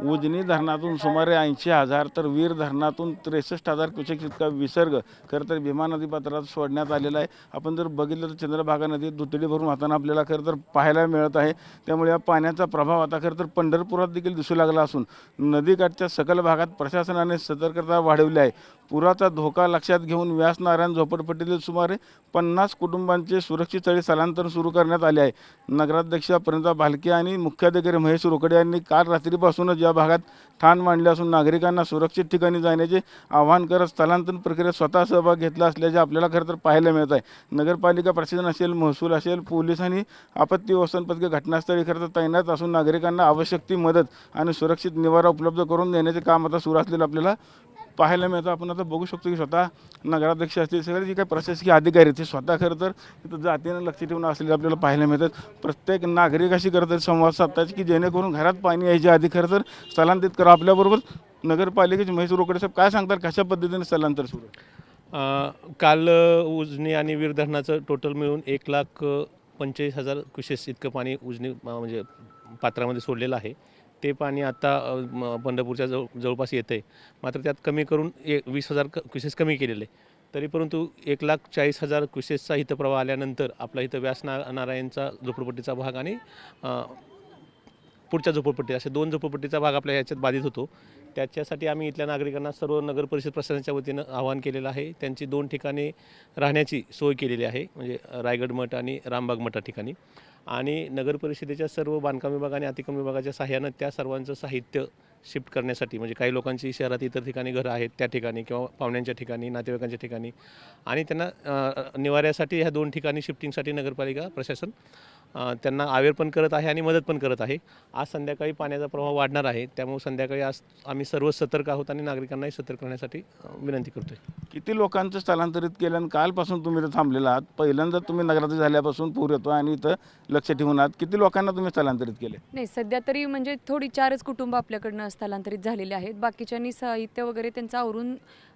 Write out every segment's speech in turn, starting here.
उजनी धरणातून सुमारे 80,000 तर वीर धरणातून 63,000 क्युसेक इतका विसर्ग खरं तर भीमा नदी पात्रात सोडण्यात आलेला आहे। आपण जर बघितलं तर चंद्रभागा नदी दुथडी भरून वाहताना आपल्याला खरं तर पाहायला मिळत आहे। त्यामुळे या पाण्याचा प्रभाव आता खरं तर पंढरपुरात देखील दिसू लागला असून नदीकाठच्या सकल भागात प्रशासनाने सतर्कता वाढवली आहे। पुराचा धोका लक्षात घेऊन व्यासनारायण झोपडपट्टीतील सुमारे 50 कुटुंबांचे सुरक्षित स्थळी स्थलांतर सुरू करण्यात आले आहे। नगराध्यक्षा प्रणिता भालके आणि मुख्याधिकारी महेश रोकडे यांनी काल रात्रीपासूनच या भागात ठाण मांडले असून नागरिकांना सुरक्षित ठिकाणी जाण्याचे आवाहन करत स्थलांतरण प्रक्रियेत स्वतः सहभाग घेतला असल्याचे आपल्याला खरं तर पाहायला मिळत आहे। नगरपालिका प्रशासन असेल, महसूल असेल, पोलीस आणि आपत्ती व्यवस्थापन पथके घटनास्थळी खरं तर तैनात असून नागरिकांना आवश्यक ती मदत आणि सुरक्षित निवारा उपलब्ध करून देण्याचे काम आता सुरू असलेलं आपल्याला पाहायला मिळतं। आपण आता बघू शकतो की स्वतः नगराध्यक्ष असतील, सगळे जे काही प्रशासकीय अधिकारी ते स्वतः खरं तर तिथं जातीनं लक्ष ठेवून असलेले आपल्याला पाहायला मिळतात। प्रत्येक नागरिकाशी खरं तर संवाद साधतात की जेणेकरून घरात पाणी यायच्या आधी खरं तर स्थलांतरित करा। आपल्याबरोबर नगरपालिकेचे महेश रोकडे साहेब काय सांगतात, कशा पद्धतीने स्थलांतर सुरू आहे? काल उजनी आणि वीर धरणाचं टोटल मिळून 1,45,000 क्युसेस इतकं पाणी उजनी म्हणजे पात्रामध्ये सोडलेलं आहे। ते पाणी आता पंढरपूरच्या जवळपास येतं आहे, मात्र त्यात कमी करून 20,000 क्युसेस कमी केलेले आहे। तरी परंतु 1,40,000 क्युसेसचा हितप्रवाह आल्यानंतर आपला इथं व्यासनारायणचा झोपडपट्टीचा भाग आणि पुढच्या झोपडपट्टी असे 2 झोपडपट्टीचा भाग आपल्या ह्याच्यात बाधित होतो। त्याच्यासाठी आम्ही इथल्या नागरिकांना सर्व नगर परिषद प्रशासनाच्या वतीनं आवाहन केलेलं आहे। त्यांची 2 ठिकाणी राहण्याची सोय केलेली आहे, म्हणजे रायगड मठ आणि रामबाग मठा ठिकाणी। आणि नगर परिषदेच्या सर्व बांधकाम विभाग आणि अतिक्रमण विभागाच्या सहाय्यानं त्या सर्वांचं साहित्य शिफ्ट करण्यासाठी, म्हणजे काही लोकांची शहरात इतर ठिकाणी घरं आहेत त्या ठिकाणी किंवा पाहुण्यांच्या ठिकाणी, नातेवाईकांच्या ठिकाणी, आणि त्यांना निवाऱ्यासाठी ह्या 2 ठिकाणी शिफ्टिंगसाठी नगरपालिका प्रशासन त्यांना अवेअर पण करत आहे आणि मदत पण करत आहे। आज संध्याकाळी पाण्याचा प्रवाह वाढणार आहे, त्यामुळे संध्याकाळी आज आम्ही सर्व सतर्क आहोत आणि नागरिकांनाही सतर्क करण्यासाठी विनंती करतोय। किती लोकांचं स्थलांतरित केलं आणि कालपासून तुम्ही इथं थांबलेला आहात? पहिल्यांदा तुम्ही नगराध्यक्ष झाल्यापासून पूर येतो आणि इथं लक्ष ठेवून आहात, किती लोकांना तुम्ही स्थलांतरित केले? नाही, सध्या तरी म्हणजे थोडी 4च कुटुंब आपल्याकडनं स्थलांतरित झालेले आहेत। बाकीच्यांनी साहित्य वगैरे त्यांचं आवरून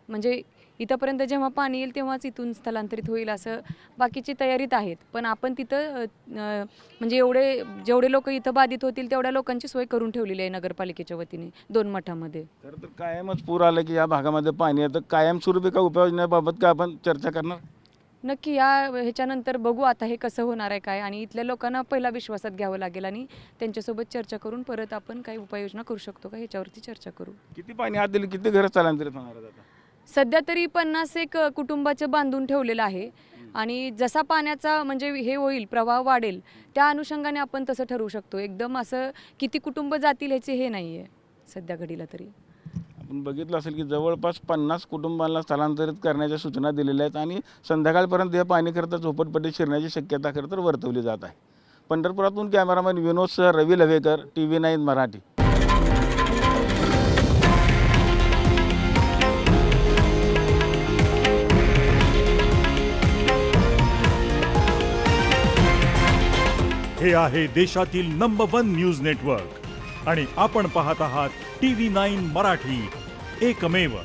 म्हणजे इथंपर्यंत जेव्हा पाणी येईल तेव्हाच इथून स्थलांतरित होईल असं बाकीची तयारीत आहेत। पण आपण तिथं म्हणजे जेवढे लोक इथं बाधित होतील तेवढ्या लोकांची सोय करून ठेवलेली आहे नगरपालिकेच्या वतीने 2 मठामध्ये। खरं तर कायमच पूर आलं की या भागामध्ये पाणी येतं, कायमस्वरूपी का उपाययोजनेबाबत का आपण चर्चा करणार? नक्की ह्याच्यानंतर बघू आता हे कसं होणार आहे काय, आणि इथल्या लोकांना पहिला विश्वासात घ्यावं लागेल आणि त्यांच्यासोबत चर्चा करून परत आपण काही उपाययोजना करू शकतो का ह्याच्यावरती चर्चा करू। किती पाणी आत दिलं, किती घरं स्थलांतरित होणार आहेत आता? सध्या तरी 50 कुटुंबाचं बांधून ठेवलेलं आहे आणि जसा पाण्याचा म्हणजे हे होईल, प्रवाह वाढेल त्या अनुषंगाने आपण तसं ठरवू शकतो। एकदम असं किती कुटुंब जातील ह्याचे हे नाही आहे सध्या घडीला तरी। आपण बघितलं असेल की जवळपास 50 कुटुंबांना स्थलांतरित करण्याच्या सूचना दिलेल्या आहेत आणि संध्याकाळपर्यंत हे पाणी खरं तर झोपडपट्टीत शिरण्याची शक्यता खरं तर वर्तवली जात आहे। पंढरपुरातून कॅमेरामॅन विनोदसह रवी लवेकर, TV9 मराठी। हे आहे देशातील नंबर 1 न्यूज नेटवर्क आणि आपण पाहत आहात TV9 मराठी, एकमेव।